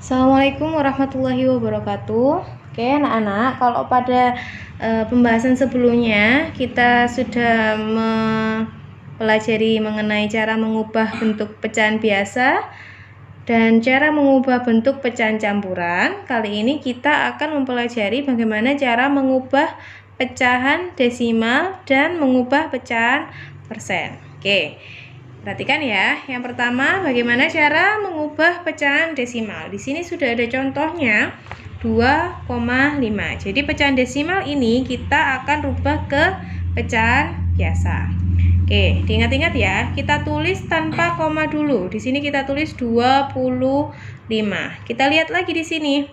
Assalamualaikum warahmatullahi wabarakatuh. Oke, anak-anak, kalau pada pembahasan sebelumnya kita sudah mempelajari mengenai cara mengubah bentuk pecahan biasa dan cara mengubah bentuk pecahan campuran. Kali ini kita akan mempelajari bagaimana cara mengubah pecahan desimal dan mengubah pecahan persen. Oke. Perhatikan ya, yang pertama bagaimana cara mengubah pecahan desimal. Di sini sudah ada contohnya 2,5. Jadi pecahan desimal ini kita akan rubah ke pecahan biasa. Oke, diingat-ingat ya, kita tulis tanpa koma dulu. Di sini kita tulis 25. Kita lihat lagi di sini.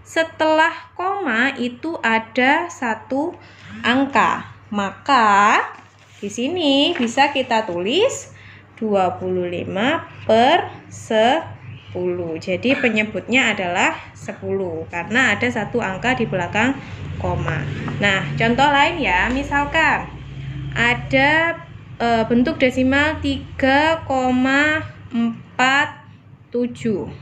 Setelah koma itu ada satu angka. Maka di sini bisa kita tulis 25 per 10. Jadi penyebutnya adalah 10 karena ada satu angka di belakang koma. Nah, contoh lain ya, misalkan ada bentuk desimal 3,47.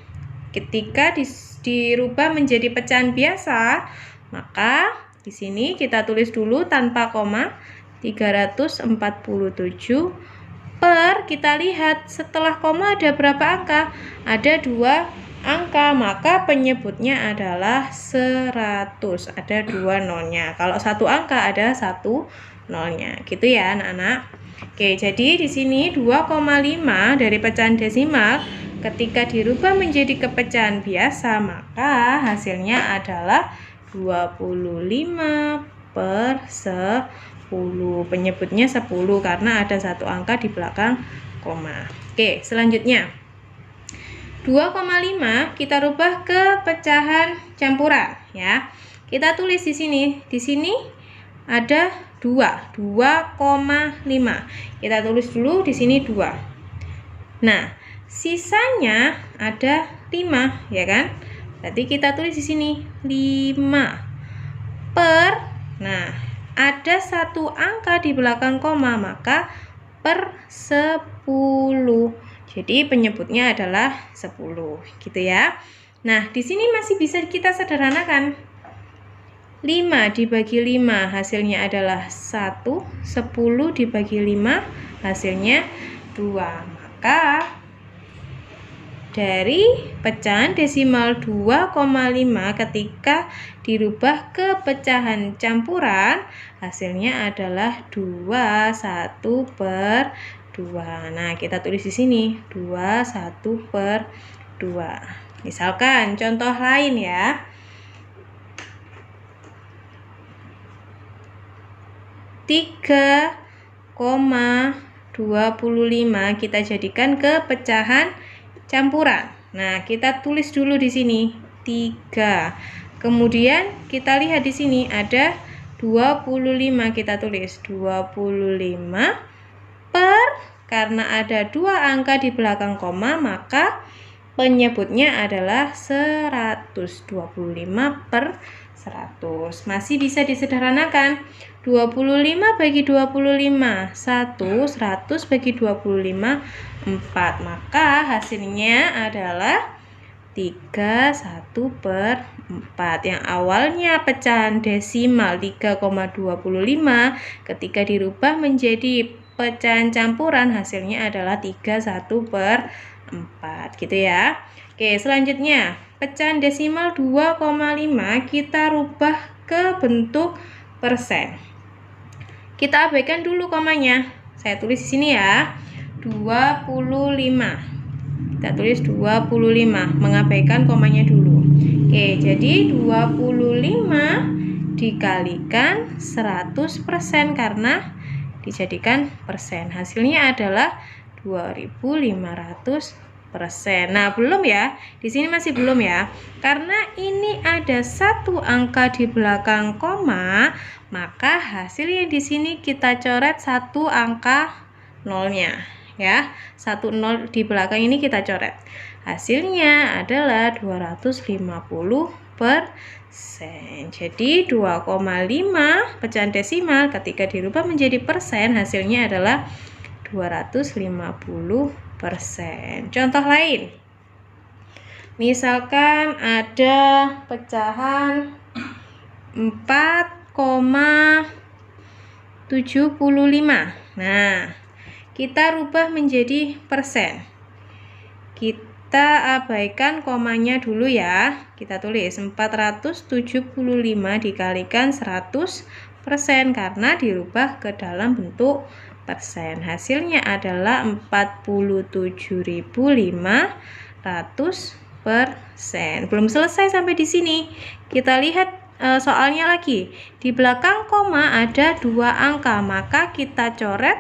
Ketika dirubah menjadi pecahan biasa, maka di sini kita tulis dulu tanpa koma 347 per, kita lihat setelah koma ada berapa angka? Ada 2 angka, maka penyebutnya adalah 100. Ada 2 nolnya. Kalau satu angka ada 1 nolnya. Gitu ya, anak-anak. Oke, jadi di sini 2,5 dari pecahan desimal ketika dirubah menjadi kepecahan biasa, maka hasilnya adalah 25 per 10. Penyebutnya 10 karena ada satu angka di belakang koma. Oke, selanjutnya 2,5 kita rubah ke pecahan campuran ya. Kita tulis di sini. Di sini ada 2,5. Kita tulis dulu di sini 2. Nah, sisanya ada 5 ya kan? Berarti kita tulis di sini 5 per, nah ada satu angka di belakang koma, maka per 10. Jadi penyebutnya adalah 10, gitu ya. Nah, di sini masih bisa kita sederhanakan. 5 dibagi 5 hasilnya adalah 1, 10 dibagi 5 hasilnya 2. Maka dari pecahan desimal 2,5 ketika dirubah ke pecahan campuran, hasilnya adalah 21 per 2. Nah, kita tulis di sini 21 per 2. Misalkan contoh lain ya. 3,25 kita jadikan ke pecahan campuran. Nah, kita tulis dulu di sini 3. Kemudian kita lihat di sini ada 25, kita tulis 25 per, karena ada 2 angka di belakang koma, maka penyebutnya adalah 100. 25 per 100. Masih bisa disederhanakan. 25 bagi 25 1, 100 bagi 25 4. Maka hasilnya adalah 31 per 4. Yang awalnya pecahan desimal 3,25 ketika dirubah menjadi pecahan campuran hasilnya adalah 31 per 4, gitu ya. Oke, selanjutnya pecahan desimal 2,5 kita rubah ke bentuk persen. Kita abaikan dulu komanya. Saya tulis di sini ya. 25. Kita tulis 25, mengabaikan komanya dulu. Oke, jadi 25 dikalikan 100% karena dijadikan persen. Hasilnya adalah 2500%. Nah, belum ya. Di sini masih belum ya. Karena ini ada satu angka di belakang koma, maka hasilnya di sini kita coret satu angka nolnya ya. 1 0 di belakang ini kita coret. Hasilnya adalah 250%. Jadi 2,5 pecahan desimal ketika dirubah menjadi persen hasilnya adalah 250%. Contoh lain. Misalkan ada pecahan 4,75. Nah, kita rubah menjadi persen. Kita abaikan komanya dulu ya. Kita tulis 475 dikalikan 100% karena dirubah ke dalam bentuk persen. Hasilnya adalah 47.500%. Belum selesai sampai di sini. Kita lihat soalnya lagi. Di belakang koma ada 2 angka, maka kita coret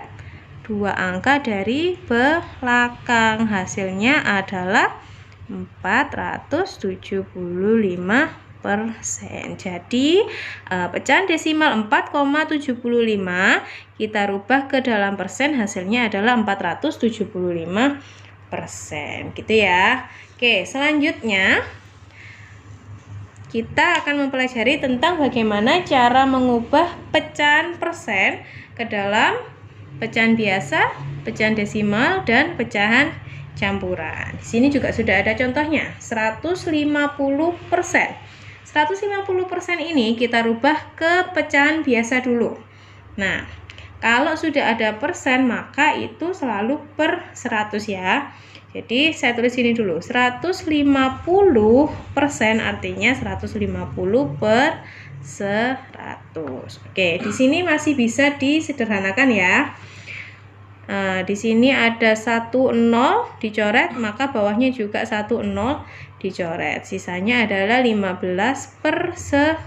2 angka dari belakang. Hasilnya adalah 475%. Jadi pecahan desimal 4,75 kita rubah ke dalam persen, hasilnya adalah 475%. Gitu ya. Oke, selanjutnya kita akan mempelajari tentang bagaimana cara mengubah pecahan persen ke dalam pecahan biasa, pecahan desimal, dan pecahan campuran. Di sini juga sudah ada contohnya, 150%. 150% ini kita rubah ke pecahan biasa dulu. Nah, kalau sudah ada persen maka itu selalu per 100 ya. Jadi saya tulis ini dulu, 150% artinya 150 per 100. Oke, di sini masih bisa disederhanakan ya. Di sini ada 1 0 dicoret, maka bawahnya juga 1 0 dicoret. Sisanya adalah 15 per 10.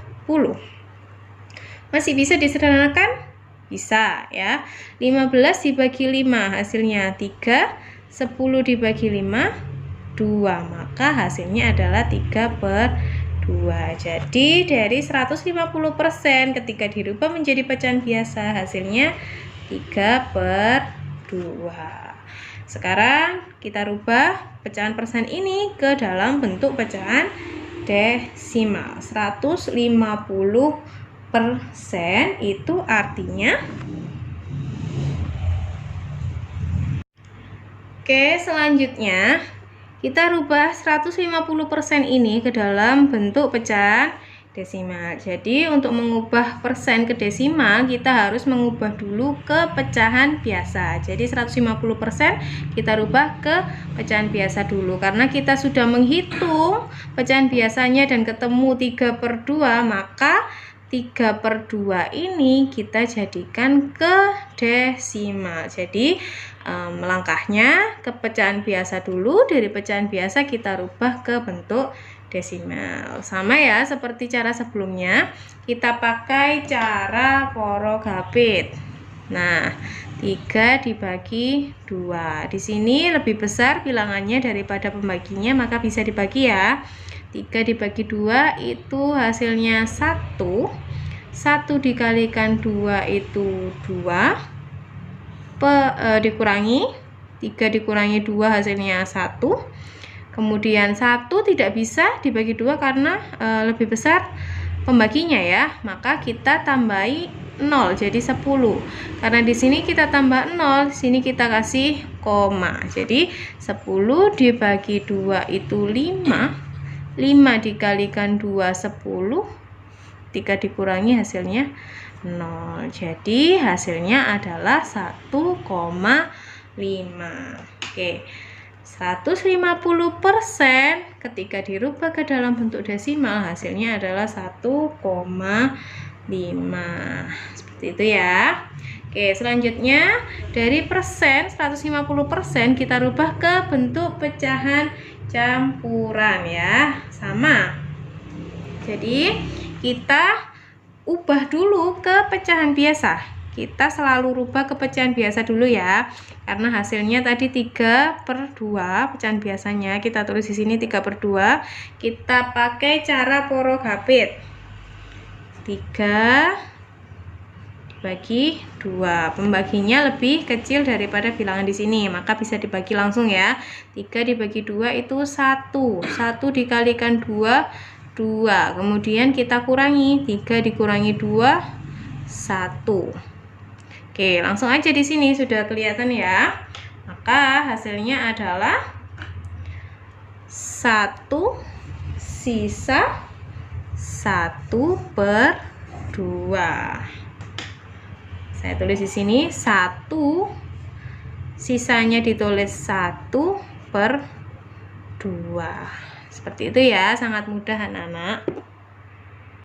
Masih bisa disederhanakan? Bisa ya. 15 dibagi 5 hasilnya 3, 10 dibagi 5 2, maka hasilnya adalah 3 per 2. Jadi dari 150% ketika dirubah menjadi pecahan biasa hasilnya 3 per 2. Sekarang kita rubah pecahan persen ini ke dalam bentuk pecahan desimal. 150% itu artinya, oke, selanjutnya kita rubah 150% ini ke dalam bentuk pecahan desimal. Jadi untuk mengubah persen ke desimal kita harus mengubah dulu ke pecahan biasa. Jadi 150% kita rubah ke pecahan biasa dulu. Karena kita sudah menghitung pecahan biasanya dan ketemu 3 per 2, maka 3 per 2 ini kita jadikan ke desimal. Jadi melangkahnya ke pecahan biasa dulu, dari pecahan biasa kita rubah ke bentuk desimal. Sama ya seperti cara sebelumnya, kita pakai cara porogapit. Nah, 3 dibagi 2. Di sini lebih besar bilangannya daripada pembaginya, maka bisa dibagi ya. 3 dibagi 2 itu hasilnya 1. 1 dikalikan 2 itu 2. Dikurangi 3 dikurangi 2 hasilnya 1. Kemudian 1 tidak bisa dibagi 2 karena lebih besar pembaginya ya. Maka kita tambahi 0 jadi 10. Karena di sini kita tambah 0, di sini kita kasih koma. Jadi 10 dibagi 2 itu 5. 5 dikalikan 2 10. 3 dikurangi hasilnya 0. Jadi hasilnya adalah 1,5. Oke. 150% ketika dirubah ke dalam bentuk desimal hasilnya adalah 1,5. Seperti itu ya. Oke, selanjutnya dari persen 150% kita rubah ke bentuk pecahan campuran ya. Sama. Jadi kita ubah dulu ke pecahan biasa. Kita selalu rubah ke pecahan biasa dulu ya. Karena hasilnya tadi 3 per 2 pecahan biasanya. Kita tulis di sini 3 per 2. Kita pakai cara porogapit. 3 dibagi 2. Pembaginya lebih kecil daripada bilangan di sini, maka bisa dibagi langsung ya. 3 dibagi 2 itu 1. 1 dikalikan 2 2. Kemudian kita kurangi 3 dikurangi 2 1. Oke, langsung aja di sini sudah kelihatan ya. Maka hasilnya adalah 1 sisa 1/2. Saya tulis di sini 1, sisanya ditulis 1/2. Seperti itu ya, sangat mudah anak-anak.